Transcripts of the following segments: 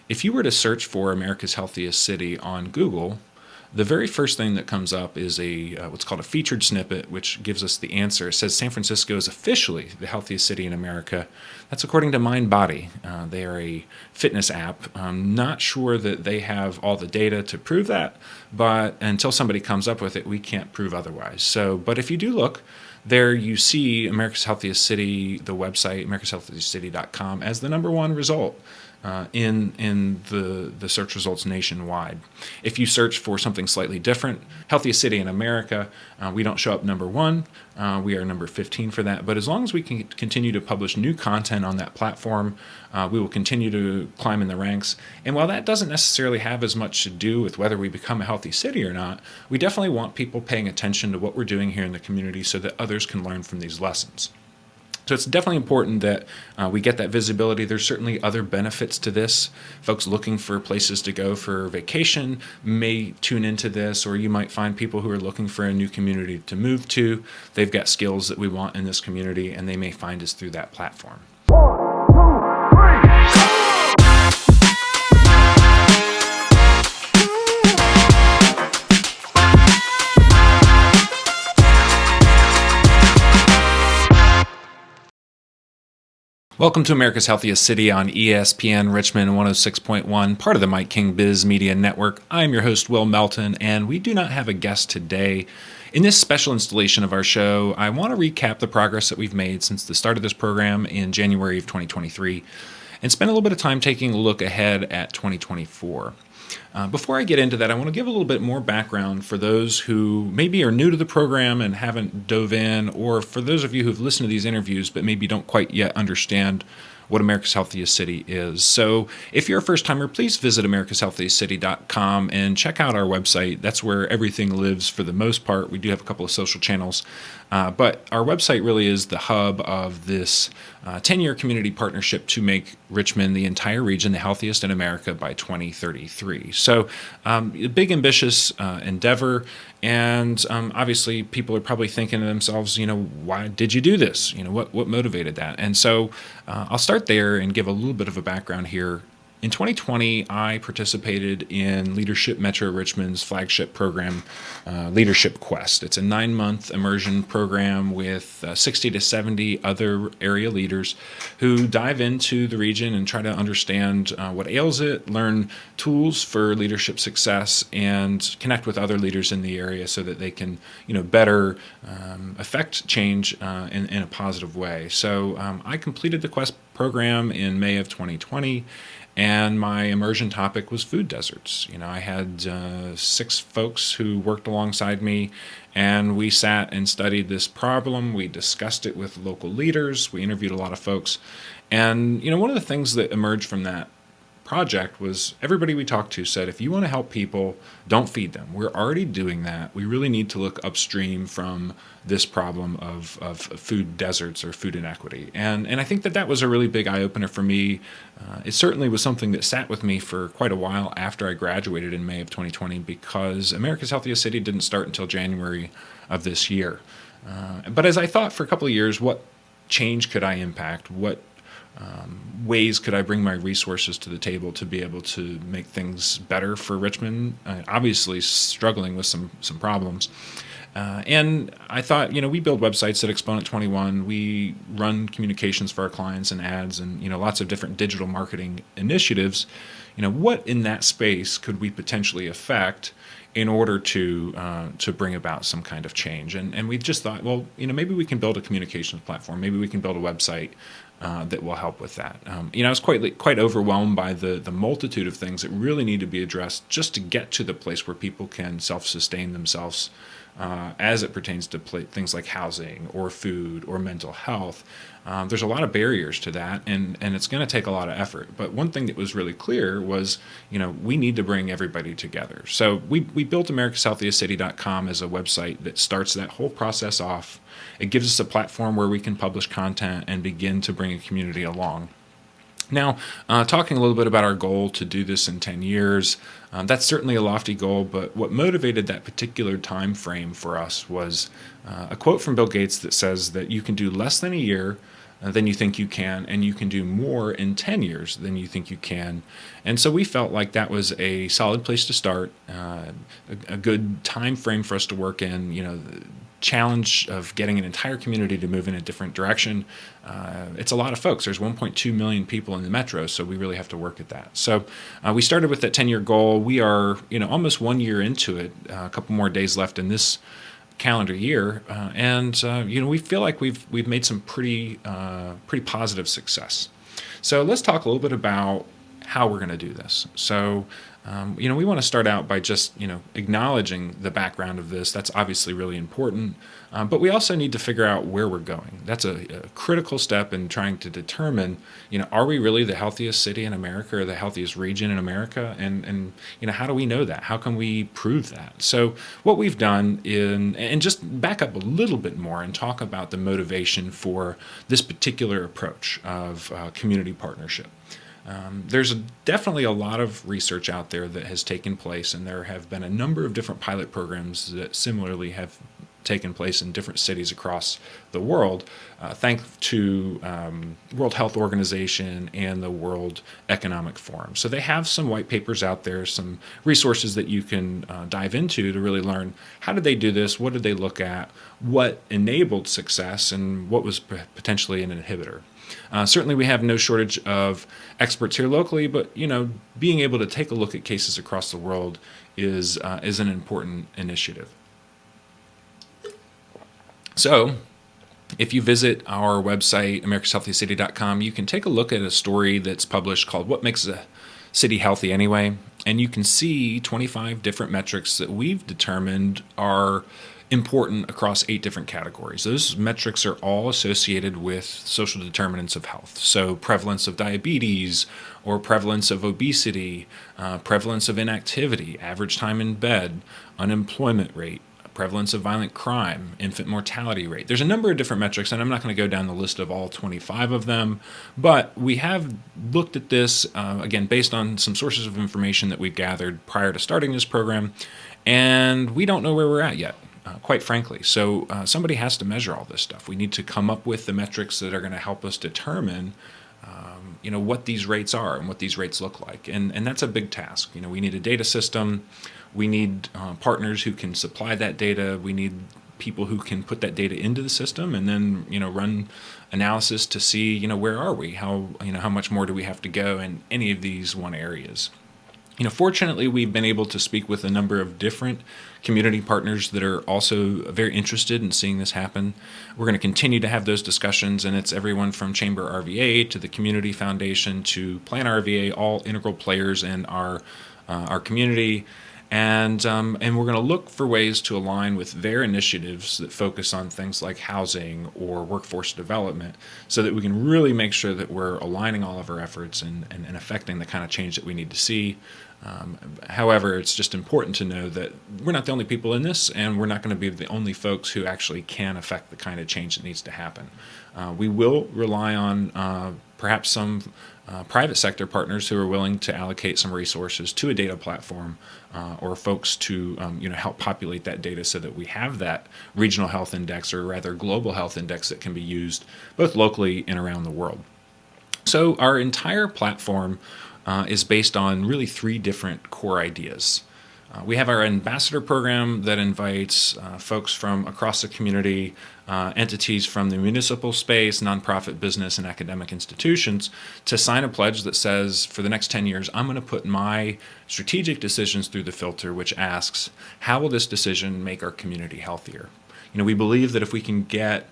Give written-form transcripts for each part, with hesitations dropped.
If you were to search for America's Healthiest City on Google, the very first thing that comes up is a what's called a featured snippet, which gives us the answer. It says San Francisco is officially the healthiest city in America. That's according to MindBody. They are a fitness app. I'm not sure that they have all the data to prove that, but until somebody comes up with it, we can't prove otherwise. But if you do look, there you see America's Healthiest City, the website, americashealthiestcity.com, as the number one result in the search results nationwide. If you search for something slightly different, healthiest city in America, we don't show up number one. We are number 15 for that. But as long as we can continue to publish new content on that platform, we will continue to climb in the ranks. And while that doesn't necessarily have as much to do with whether we become a healthy city or not, we definitely want people paying attention to what we're doing here in the community so that others can learn from these lessons. So it's definitely important that we get that visibility. There's certainly other benefits to this. Folks looking for places to go for vacation may tune into this, or you might find people who are looking for a new community to move to. They've got skills that we want in this community, and they may find us through that platform. Welcome to America's Healthiest City on ESPN Richmond 106.1, part of the Mike King Biz Media Network. I'm your host, Will Melton, and we do not have a guest today. In this special installation of our show, I want to recap the progress that we've made since the start of this program in January of 2023 and spend a little bit of time taking a look ahead at 2024. Before I get into that, I want to give a little bit more background for those who maybe are new to the program and haven't dove in, or for those of you who've listened to these interviews but maybe don't quite yet understand what America's Healthiest City is. So if you're a first-timer, please visit americashealthiestcity.com and check out our website. That's where everything lives for the most part. We do have a couple of social channels, but our website really is the hub of this 10-year community partnership to make Richmond, the entire region, the healthiest in America by 2033. So a big, ambitious endeavor. And obviously, people are probably thinking to themselves, why did you do this? What motivated that? And so I'll start there and give a little bit of a background here. In 2020, I participated in Leadership Metro Richmond's flagship program, Leadership Quest. It's a 9-month immersion program with 60 to 70 other area leaders who dive into the region and try to understand what ails it, learn tools for leadership success, and connect with other leaders in the area so that they can, better affect change in a positive way. So I completed the Quest program in May of 2020. And my immersion topic was food deserts. I had 6 folks who worked alongside me, and we sat and studied this problem. We discussed it with local leaders. We interviewed a lot of folks. And, one of the things that emerged from that project was everybody we talked to said, if you want to help people, don't feed them. We're already doing that. We really need to look upstream from this problem of food deserts or food inequity. And I think that was a really big eye-opener for me. It certainly was something that sat with me for quite a while after I graduated in May of 2020, because America's Healthiest City didn't start until January of this year. But as I thought for a couple of years, what change could I impact? What ways could I bring my resources to the table to be able to make things better for Richmond? Obviously struggling with some problems. And I thought, we build websites at Exponent 21. We run communications for our clients and ads and, lots of different digital marketing initiatives. What in that space could we potentially affect in order to bring about some kind of change? And we just thought, well, maybe we can build a communications platform. Maybe we can build a website that will help with that. I was quite overwhelmed by the multitude of things that really need to be addressed just to get to the place where people can self-sustain themselves as it pertains to things like housing or food or mental health. There's a lot of barriers to that, and it's going to take a lot of effort. But one thing that was really clear was, we need to bring everybody together. So we built americashealthiestcity.com as a website that starts that whole process off. It gives us a platform where we can publish content and begin to bring a community along. Now, talking a little bit about our goal to do this in 10 years, that's certainly a lofty goal, but what motivated that particular time frame for us was a quote from Bill Gates that says that you can do less than a year than you think you can, and you can do more in 10 years than you think you can. And so we felt like that was a solid place to start, a good time frame for us to work in. The challenge of getting an entire community to move in a different direction. It's a lot of folks. There's 1.2 million people in the metro, so we really have to work at that. So we started with that 10-year goal. We are, almost 1 year into it, a couple more days left in this calendar year, and we feel like we've made some pretty positive success. So let's talk a little bit about how we're going to do this. So we want to start out by just acknowledging the background of this. That's obviously really important, but we also need to figure out where we're going. That's a critical step in trying to determine, are we really the healthiest city in America or the healthiest region in America? And how do we know that? How can we prove that? So what we've done and just back up a little bit more and talk about the motivation for this particular approach of community partnership. There's definitely a lot of research out there that has taken place, and there have been a number of different pilot programs that similarly have taken place in different cities across the world, thanks to World Health Organization and the World Economic Forum. So they have some white papers out there, some resources that you can dive into to really learn how did they do this, what did they look at, what enabled success, and what was potentially an inhibitor. Certainly we have no shortage of experts here locally, but being able to take a look at cases across the world is an important initiative. So if you visit our website, americashealthiestcity.com, you can take a look at a story that's published called What Makes a City Healthy Anyway? And you can see 25 different metrics that we've determined are important across 8 different categories. Those metrics are all associated with social determinants of health. So prevalence of diabetes or prevalence of obesity, prevalence of inactivity, average time in bed, unemployment rate, prevalence of violent crime, infant mortality rate. There's a number of different metrics, and I'm not going to go down the list of all 25 of them, but we have looked at this, again, based on some sources of information that we gathered prior to starting this program, and we don't know where we're at yet. Quite frankly. So somebody has to measure all this stuff. We need to come up with the metrics that are going to help us determine what these rates are and what these rates look like. And that's a big task. We need a data system. We need partners who can supply that data. We need people who can put that data into the system and then run analysis to see where are we? How much more do we have to go in any of these one areas? Fortunately, we've been able to speak with a number of different community partners that are also very interested in seeing this happen. We're going to continue to have those discussions, and it's everyone from Chamber RVA to the Community Foundation to Plan RVA, all integral players in our community. And we're going to look for ways to align with their initiatives that focus on things like housing or workforce development so that we can really make sure that we're aligning all of our efforts and affecting the kind of change that we need to see. However, it's just important to know that we're not the only people in this, and we're not going to be the only folks who actually can affect the kind of change that needs to happen. We will rely on perhaps some private sector partners who are willing to allocate some resources to a data platform or folks to help populate that data so that we have that regional health index, or rather global health index, that can be used both locally and around the world. So our entire platform is based on really 3 different core ideas. We have our ambassador program that invites folks from across the community, entities from the municipal space, nonprofit business, and academic institutions to sign a pledge that says, for the next 10 years, I'm going to put my strategic decisions through the filter, which asks, how will this decision make our community healthier? We believe that if we can get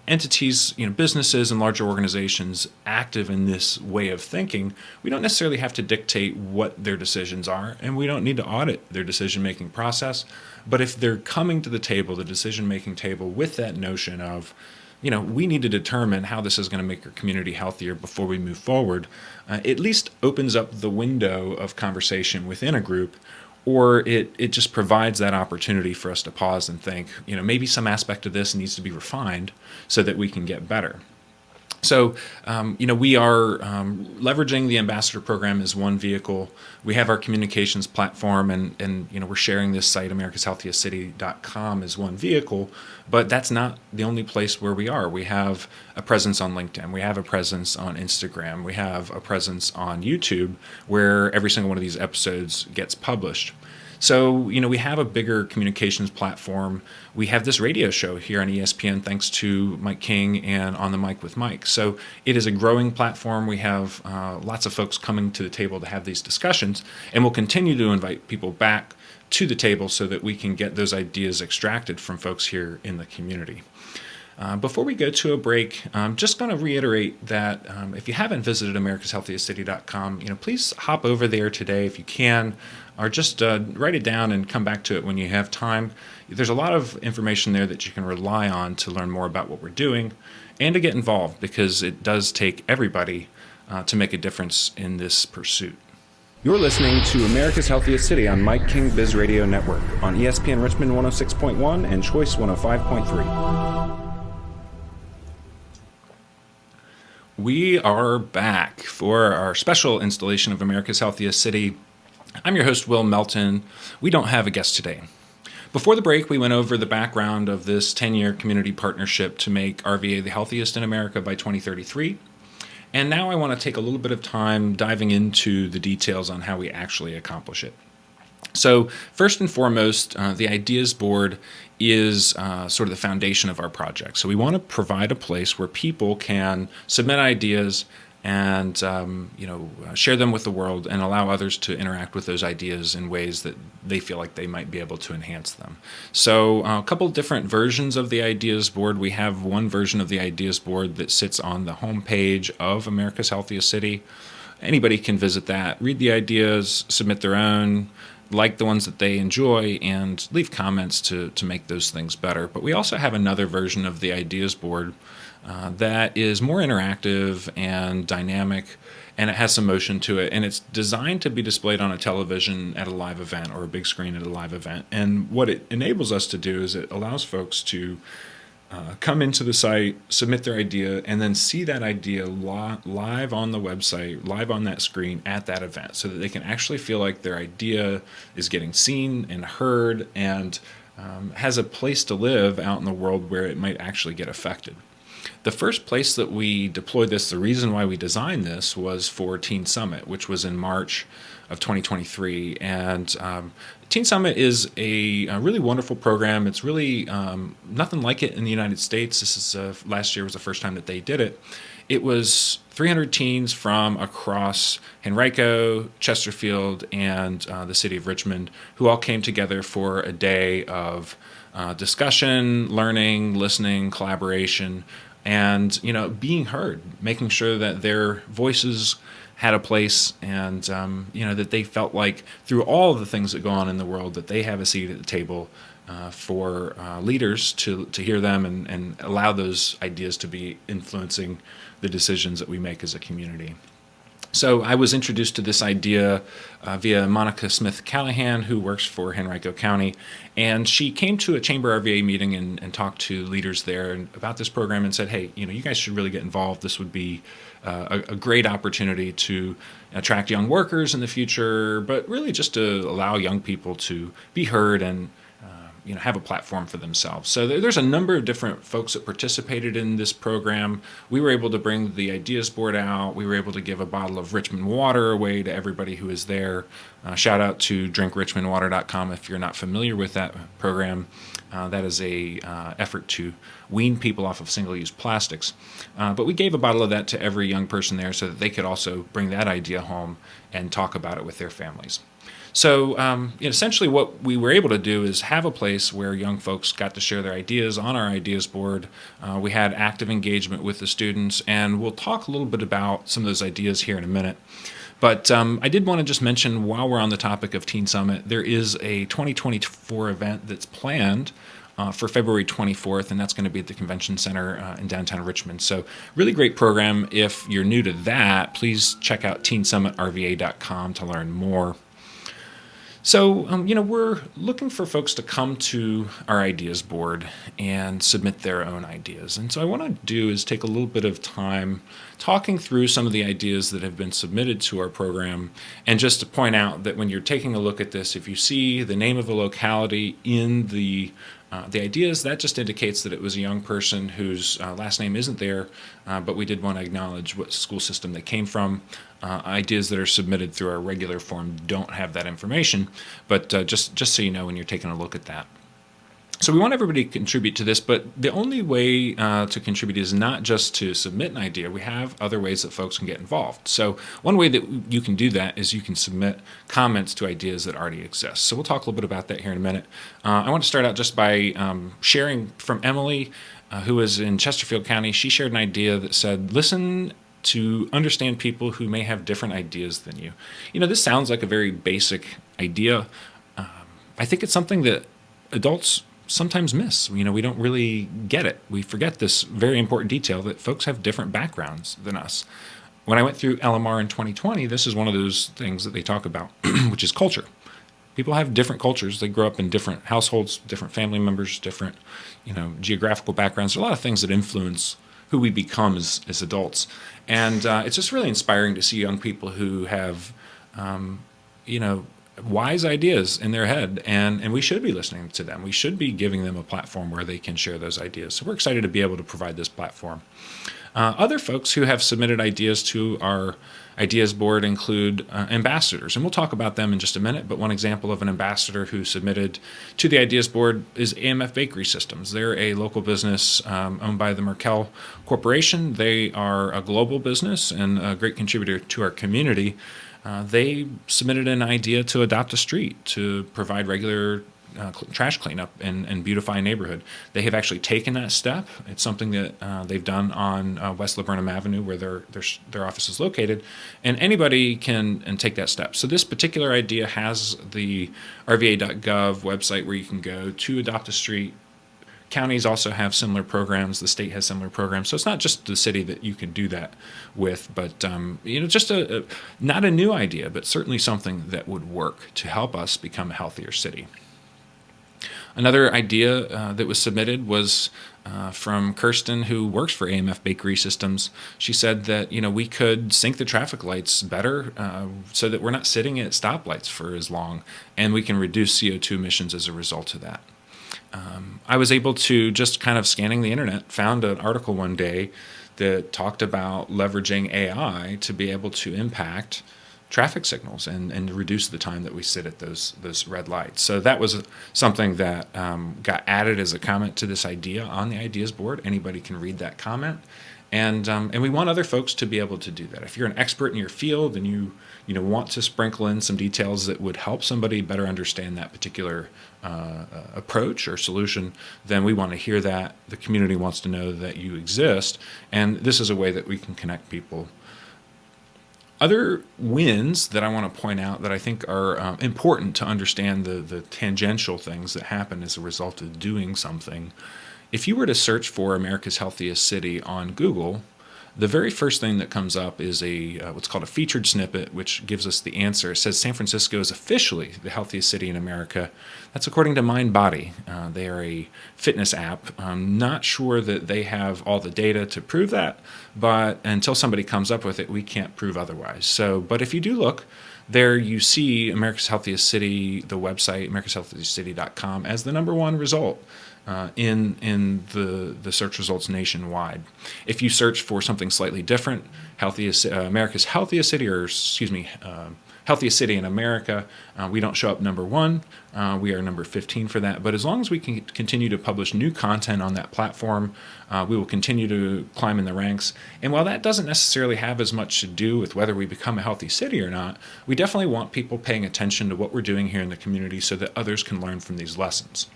entities, businesses and larger organizations active in this way of thinking, we don't necessarily have to dictate what their decisions are, and we don't need to audit their decision-making process. But if they're coming to the table, the decision-making table, with that notion of, we need to determine how this is going to make our community healthier before we move forward, at least opens up the window of conversation within a group, or it just provides that opportunity for us to pause and think, maybe some aspect of this needs to be refined so that we can get better. So, we are leveraging the ambassador program as one vehicle. We have our communications platform, and we're sharing this site, americashealthiestcity.com, as one vehicle. But that's not the only place where we are. We have a presence on LinkedIn. We have a presence on Instagram. We have a presence on YouTube, where every single one of these episodes gets published. So, we have a bigger communications platform. We have this radio show here on ESPN, thanks to Mike King and On the Mic with Mike. So it is a growing platform. We have lots of folks coming to the table to have these discussions, and we'll continue to invite people back to the table so that we can get those ideas extracted from folks here in the community. Before we go to a break, I'm just going to reiterate that if you haven't visited americashealthiestcity.com, please hop over there today if you can, or just write it down and come back to it when you have time. There's a lot of information there that you can rely on to learn more about what we're doing and to get involved, because it does take everybody to make a difference in this pursuit. You're listening to America's Healthiest City on Mike King Biz Radio Network on ESPN Richmond 106.1 and Choice 105.3. We are back for our special installation of America's Healthiest City. I'm your host, Will Melton. We don't have a guest today. Before the break, we went over the background of this 10-year community partnership to make RVA the healthiest in America by 2033. And now I want to take a little bit of time diving into the details on how we actually accomplish it. So first and foremost, the Ideas Board is sort of the foundation of our project. So we want to provide a place where people can submit ideas and share them with the world and allow others to interact with those ideas in ways that they feel like they might be able to enhance them. So a couple different versions of the Ideas Board. We have one version of the Ideas Board that sits on the homepage of America's Healthiest City. Anybody can visit that, read the ideas, submit their own, like the ones that they enjoy, and leave comments to make those things better. But we also have another version of the Ideas Board that is more interactive and dynamic, and it has some motion to it, and it's designed to be displayed on a television at a live event or a big screen at a live event. And what it enables us to do is it allows folks to come into the site, submit their idea, and then see that idea live on the website, live on that screen at that event, so that they can actually feel like their idea is getting seen and heard and has a place to live out in the world where it might actually get affected. The first place that we deployed this, the reason why we designed this, was for Teen Summit, which was in March of 2023. And Teen Summit is a really wonderful program. It's really nothing like it in the United States. This is last year was the first time that they did it. It was 300 teens from across Henrico, Chesterfield, and the city of Richmond, who all came together for a day of discussion, learning, listening, collaboration, and being heard, making sure that their voices had a place, and that they felt like through all of the things that go on in the world that they have a seat at the table for leaders to hear them and allow those ideas to be influencing the decisions that we make as a community. So I was introduced to this idea via Monica Smith-Callahan, who works for Henrico County, and she came to a Chamber RVA meeting and talked to leaders there about this program and said, hey, you guys should really get involved. This would be a great opportunity to attract young workers in the future, but really just to allow young people to be heard and have a platform for themselves. So there's a number of different folks that participated in this program. We were able to bring the Ideas Board out. We were able to give a bottle of Richmond water away to everybody who was there. Shout out to drinkrichmondwater.com if you're not familiar with that program. That is a effort to wean people off of single-use plastics. But we gave a bottle of that to every young person there so that they could also bring that idea home and talk about it with their families. So essentially what we were able to do is have a place where young folks got to share their ideas on our Ideas Board. We had active engagement with the students, and we'll talk a little bit about some of those ideas here in a minute. But I did want to just mention, while we're on the topic of Teen Summit, there is a 2024 event that's planned for February 24th, and that's going to be at the Convention Center in downtown Richmond. So really great program. If you're new to that, please check out teensummitrva.com to learn more. We're looking for folks to come to our ideas board and submit their own ideas. And so I want to do is take a little bit of time talking through some of the ideas that have been submitted to our program. And just to point out that when you're taking a look at this, if you see the name of a locality in the ideas, that just indicates that it was a young person whose last name isn't there, but we did want to acknowledge what school system they came from. Ideas that are submitted through our regular form don't have that information, but just so you know when you're taking a look at that. So we want everybody to contribute to this, but the only way to contribute is not just to submit an idea. We have other ways that folks can get involved. So one way that you can do that is you can submit comments to ideas that already exist. So we'll talk a little bit about that here in a minute. I want to start out just by sharing from Emily, who is in Chesterfield County. She shared an idea that said, listen to understand people who may have different ideas than you. This sounds like a very basic idea. I think it's something that adults sometimes miss. We don't really get it. We forget this very important detail that folks have different backgrounds than us. When I went through LMR in 2020, this is one of those things that they talk about, which is culture. People have different cultures. They grow up in different households, different family members, different, geographical backgrounds. There are a lot of things that influence who we become as adults. And it's just really inspiring to see young people who have, wise ideas in their head, and we should be listening to them. We should be giving them a platform where they can share those ideas. So we're excited to be able to provide this platform. Other folks who have submitted ideas to our ideas board include ambassadors, and we'll talk about them in just a minute, but one example of an ambassador who submitted to the ideas board is AMF Bakery Systems. They're a local business owned by the Merkel Corporation. They are a global business and a great contributor to our community. They submitted an idea to adopt a street to provide regular trash cleanup and beautify a neighborhood. They have actually taken that step. It's something that they've done on West Laburnum Avenue, where their office is located, and anybody can take that step. So this particular idea has the rva.gov website where you can go to adopt a street. Counties also have similar programs. The state has similar programs. So it's not just the city that you can do that with, but just not a new idea, but certainly something that would work to help us become a healthier city. Another idea that was submitted was from Kirsten, who works for AMF Bakery Systems. She said that we could sync the traffic lights better so that we're not sitting at stoplights for as long, and we can reduce CO2 emissions as a result of that. I was able to, just kind of scanning the internet, found an article one day that talked about leveraging AI to be able to impact traffic signals and reduce the time that we sit at those red lights. So that was something that got added as a comment to this idea on the ideas board. Anybody can read that comment. And we want other folks to be able to do that. If you're an expert in your field and you want to sprinkle in some details that would help somebody better understand that particular approach or solution, then we want to hear that. The community wants to know that you exist, and this is a way that we can connect people. Other wins that I want to point out that I think are important to understand the tangential things that happen as a result of doing something. If you were to search for America's Healthiest City on Google, the very first thing that comes up is what's called a featured snippet, which gives us the answer. It says San Francisco is officially the healthiest city in America. That's according to MindBody. They are a fitness app. I'm not sure that they have all the data to prove that, but until somebody comes up with it, we can't prove otherwise. But if you do look, there you see America's Healthiest City, the website, americashealthiestcity.com, as the number one result in the search results nationwide. If you search for something slightly different, America's Healthiest City, Healthiest City in America, we don't show up number one. We are number 15 for that. But as long as we can continue to publish new content on that platform, we will continue to climb in the ranks. And while that doesn't necessarily have as much to do with whether we become a healthy city or not, we definitely want people paying attention to what we're doing here in the community so that others can learn from these lessons.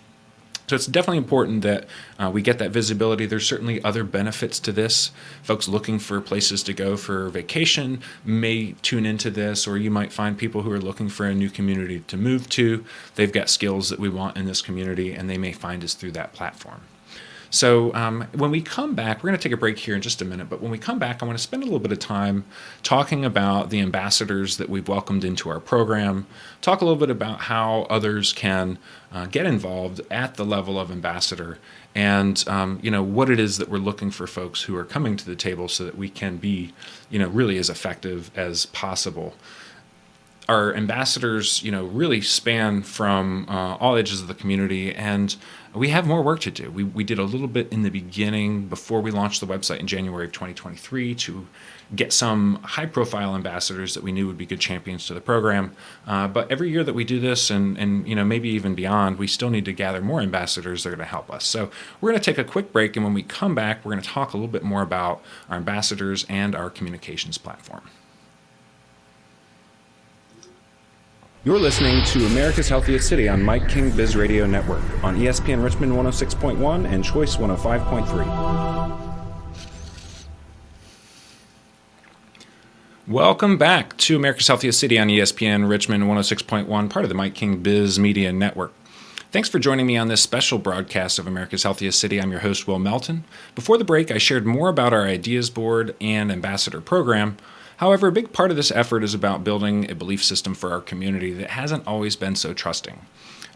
So it's definitely important that we get that visibility. There's certainly other benefits to this. Folks looking for places to go for vacation may tune into this, or you might find people who are looking for a new community to move to. They've got skills that we want in this community, and they may find us through that platform. So when we come back, we're going to take a break here in just a minute, but when we come back, I want to spend a little bit of time talking about the ambassadors that we've welcomed into our program, talk a little bit about how others can get involved at the level of ambassador, and what it is that we're looking for folks who are coming to the table so that we can be really as effective as possible. Our ambassadors, really span from all edges of the community, and we have more work to do. We did a little bit in the beginning before we launched the website in January of 2023 to get some high-profile ambassadors that we knew would be good champions to the program. But every year that we do this, and maybe even beyond, we still need to gather more ambassadors that are going to help us. So we're going to take a quick break, and when we come back, we're going to talk a little bit more about our ambassadors and our communications platform. You're listening to America's Healthiest City on Mike King Biz Radio Network on ESPN Richmond 106.1 and Choice 105.3. Welcome back to America's Healthiest City on ESPN Richmond 106.1, part of the Mike King Biz Media Network. Thanks for joining me on this special broadcast of America's Healthiest City. I'm your host, Will Melton. Before the break, I shared more about our Ideas Board and Ambassador program. However, a big part of this effort is about building a belief system for our community that hasn't always been so trusting.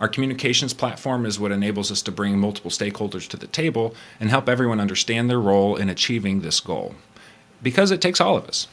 Our communications platform is what enables us to bring multiple stakeholders to the table and help everyone understand their role in achieving this goal. Because it takes all of us.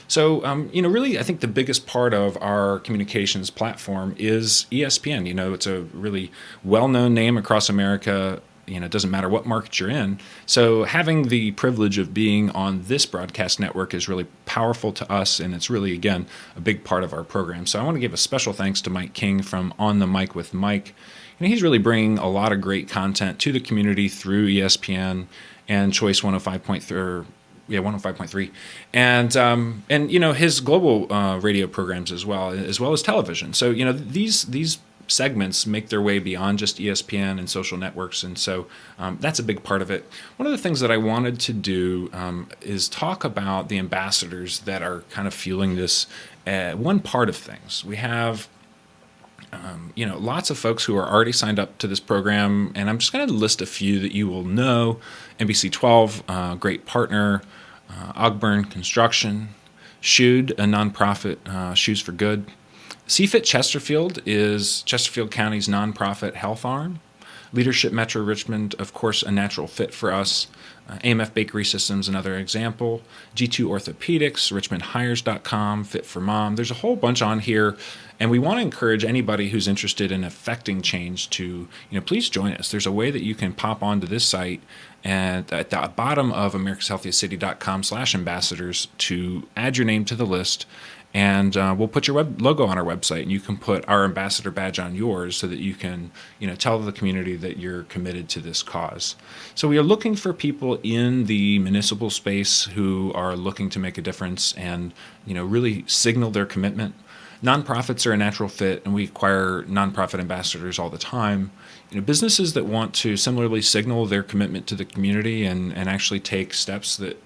So, really, I think the biggest part of our communications platform is ESPN. It's a really well-known name across America. It doesn't matter what market you're in. So having the privilege of being on this broadcast network is really powerful to us, and it's really, again, a big part of our program. So I want to give a special thanks to Mike King from On the Mic with Mike. He's really bringing a lot of great content to the community through ESPN and Choice 105.3. 105.3, and his global radio programs as well as television. So these segments make their way beyond just ESPN and social networks, and so that's a big part of it. One of the things that I wanted to do is talk about the ambassadors that are kind of fueling this one part of things. We have lots of folks who are already signed up to this program, and I'm just going to list a few that you will know. NBC 12, great partner, Ogburn Construction, Shoed, a nonprofit, Shoes for Good. CFIT Chesterfield is Chesterfield County's nonprofit health arm. Leadership Metro Richmond, of course, a natural fit for us. AMF Bakery Systems, another example. G2 Orthopedics, RichmondHires.com, Fit for Mom. There's a whole bunch on here, and we want to encourage anybody who's interested in affecting change to, please join us. There's a way that you can pop onto this site and at the bottom of americashealthiestcity.com/ambassadors to add your name to the list. And we'll put your logo on our website, and you can put our ambassador badge on yours so that you can, tell the community that you're committed to this cause. So we are looking for people in the municipal space who are looking to make a difference and, really signal their commitment. Nonprofits are a natural fit, and we acquire nonprofit ambassadors all the time. Businesses that want to similarly signal their commitment to the community and actually take steps that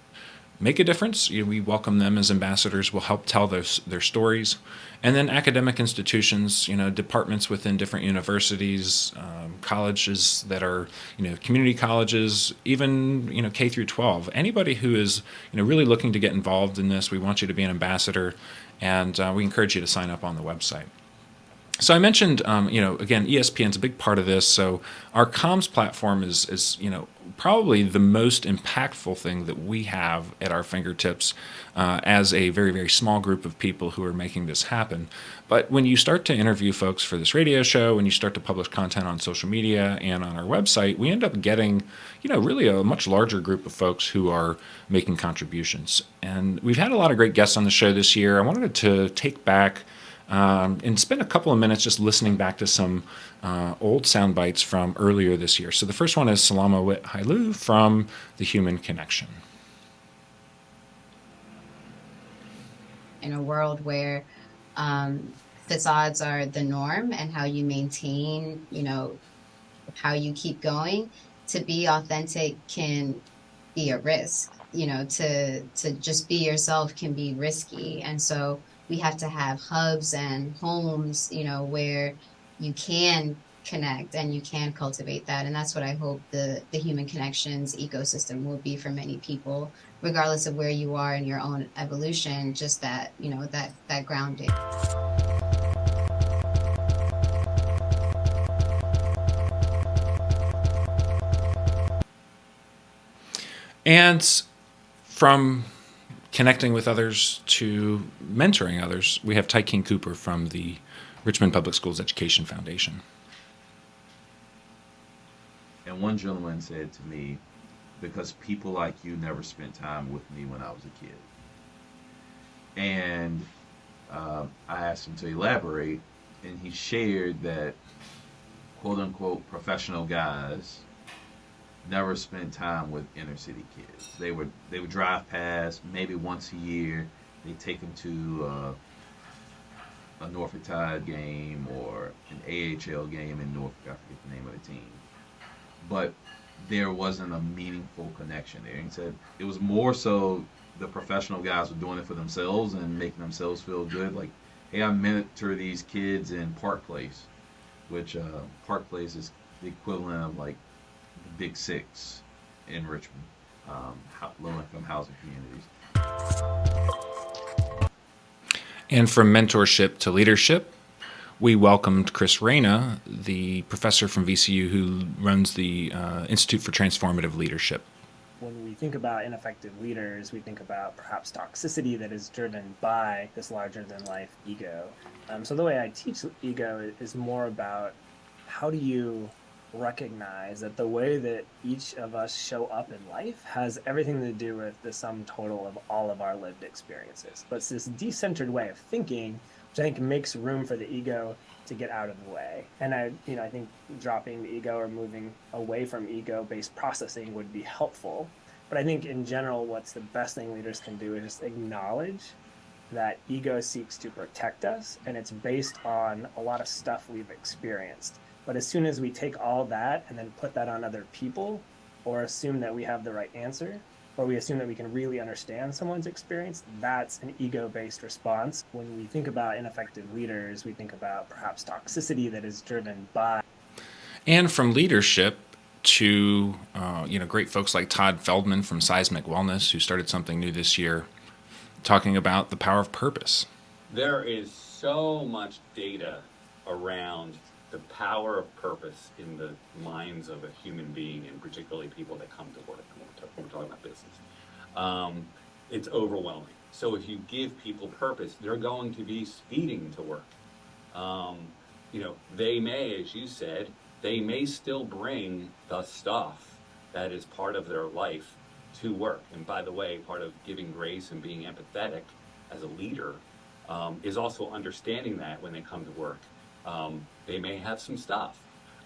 make a difference. We welcome them as ambassadors. We'll help tell their stories. And then academic institutions, departments within different universities, colleges that are, community colleges, even, K through 12. Anybody who is, really looking to get involved in this, we want you to be an ambassador, and we encourage you to sign up on the website. So I mentioned, again, ESPN's a big part of this. So our comms platform is probably the most impactful thing that we have at our fingertips as a very, very small group of people who are making this happen. But when you start to interview folks for this radio show, when you start to publish content on social media and on our website, we end up getting, really a much larger group of folks who are making contributions. And we've had a lot of great guests on the show this year. I wanted to take back and spend a couple of minutes just listening back to some old sound bites from earlier this year. So the first one is Salama Wit Hailu from The Human Connection. In a world where facades are the norm and how you maintain, how you keep going, to be authentic can be a risk. To just be yourself can be risky. And so we have to have hubs and homes, where you can connect, and you can cultivate that. And that's what I hope the human connections ecosystem will be for many people, regardless of where you are in your own evolution, just that, that grounding. And from connecting with others to mentoring others, we have Ty King Cooper from the Richmond Public Schools Education Foundation. And one gentleman said to me, because people like you never spent time with me when I was a kid. And I asked him to elaborate, and he shared that quote unquote professional guys never spent time with inner city kids. They would drive past maybe once a year. They take them to a Norfolk Tide game or an AHL game in Norfolk. I forget the name of the team, but there wasn't a meaningful connection there. And he said it was more so the professional guys were doing it for themselves and making themselves feel good. Like, hey, I mentor these kids in Park Place, which Park Place is the equivalent of like Big Six in Richmond, low-income housing communities. And from mentorship to leadership, we welcomed Chris Reyna, the professor from VCU who runs the Institute for Transformative Leadership. When we think about ineffective leaders, we think about perhaps toxicity that is driven by this larger-than-life ego. So the way I teach ego is more about how do you recognize that the way that each of us show up in life has everything to do with the sum total of all of our lived experiences. But it's this decentered way of thinking, which I think makes room for the ego to get out of the way. And I think dropping the ego or moving away from ego-based processing would be helpful. But I think in general, what's the best thing leaders can do is just acknowledge that ego seeks to protect us, and it's based on a lot of stuff we've experienced. But as soon as we take all that and then put that on other people, or assume that we have the right answer, or we assume that we can really understand someone's experience, that's an ego-based response. When we think about ineffective leaders, we think about perhaps toxicity that is driven by. And from leadership to great folks like Todd Feldman from Seismic Wellness, who started something new this year, talking about the power of purpose. There is so much data around the power of purpose in the minds of a human being, and particularly people that come to work when we're talking about business. It's overwhelming. So if you give people purpose, they're going to be speeding to work. They may, as you said, they may still bring the stuff that is part of their life to work. And by the way, part of giving grace and being empathetic as a leader is also understanding that when they come to work. They may have some stuff,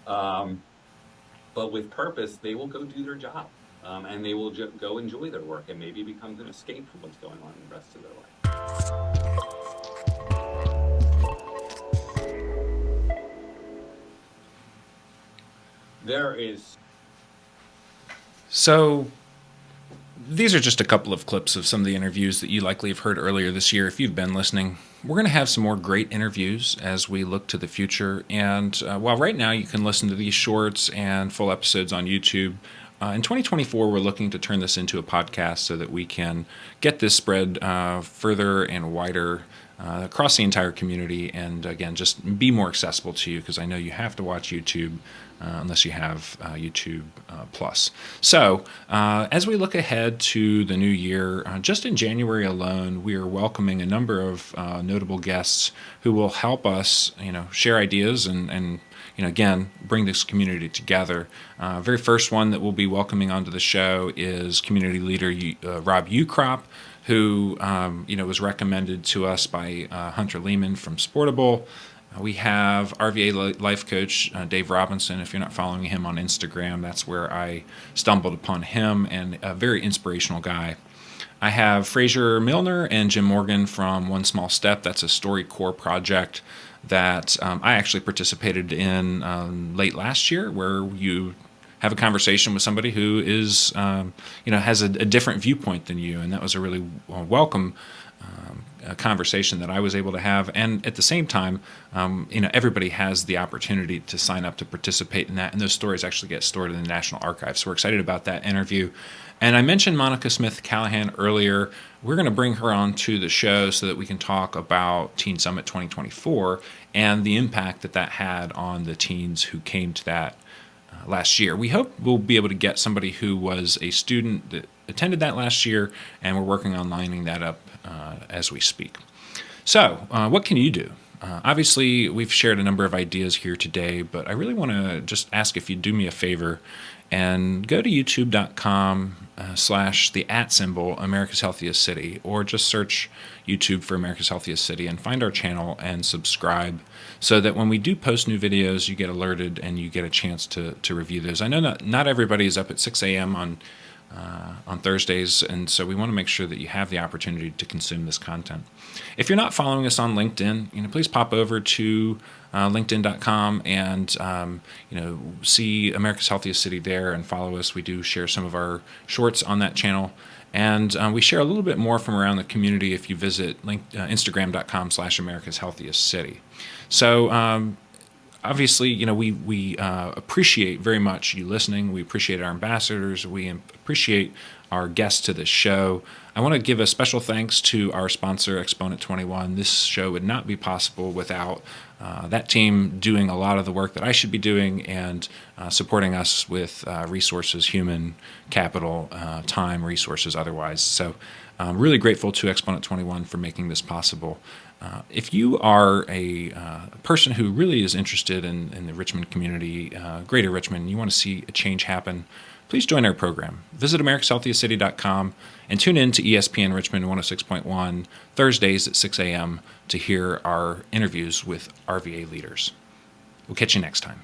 but with purpose, they will go do their job, and they will go enjoy their work, and maybe it becomes an escape from what's going on in the rest of their life. There is. So these are just a couple of clips of some of the interviews that you likely have heard earlier this year if you've been listening. We're going to have some more great interviews as we look to the future. And while right now you can listen to these shorts and full episodes on YouTube, in 2024 we're looking to turn this into a podcast so that we can get this spread further and wider across the entire community, and again, just be more accessible to you, because I know you have to watch YouTube unless you have YouTube Plus. So as we look ahead to the new year, just in January alone, we are welcoming a number of notable guests who will help us, share ideas and again, bring this community together. Very first one that we'll be welcoming onto the show is community leader Rob Ukrop, who was recommended to us by Hunter Lehman from Sportable. We have RVA life coach Dave Robinson. If you're not following him on Instagram, that's where I stumbled upon him, and a very inspirational guy. I have Fraser Milner and Jim Morgan from One Small Step. That's a StoryCorps project that I actually participated in late last year, where you have a conversation with somebody who is, has a different viewpoint than you, and that was a really welcome a conversation that I was able to have. And at the same time, everybody has the opportunity to sign up to participate in that. And those stories actually get stored in the National Archives. So we're excited about that interview. And I mentioned Monica Smith Callahan earlier. We're going to bring her on to the show so that we can talk about Teen Summit 2024 and the impact that had on the teens who came to that last year. We hope we'll be able to get somebody who was a student that attended that last year, and we're working on lining that up as we speak. So, what can you do? Obviously, we've shared a number of ideas here today, but I really want to just ask if you do me a favor and go to youtube.com/the America's Healthiest City, or just search YouTube for America's Healthiest City and find our channel and subscribe so that when we do post new videos, you get alerted and you get a chance to review those. I know not everybody is up at 6 a.m. on Thursdays, and so we want to make sure that you have the opportunity to consume this content. If you're not following us on LinkedIn, please pop over to LinkedIn.com and see America's Healthiest City there and follow us. We do share some of our shorts on that channel, and we share a little bit more from around the community if you visit Instagram.com/America's Healthiest City. So obviously, we appreciate very much you listening. We appreciate our ambassadors. We appreciate our guests to this show. I want to give a special thanks to our sponsor, Exponent 21. This show would not be possible without that team doing a lot of the work that I should be doing and supporting us with resources, human capital, time, resources, otherwise. So I'm really grateful to Exponent 21 for making this possible. If you are a person who really is interested in the Richmond community, Greater Richmond, you want to see a change happen, please join our program. Visit americashealthiestcity.com and tune in to ESPN Richmond 106.1 Thursdays at 6 a.m. to hear our interviews with RVA leaders. We'll catch you next time.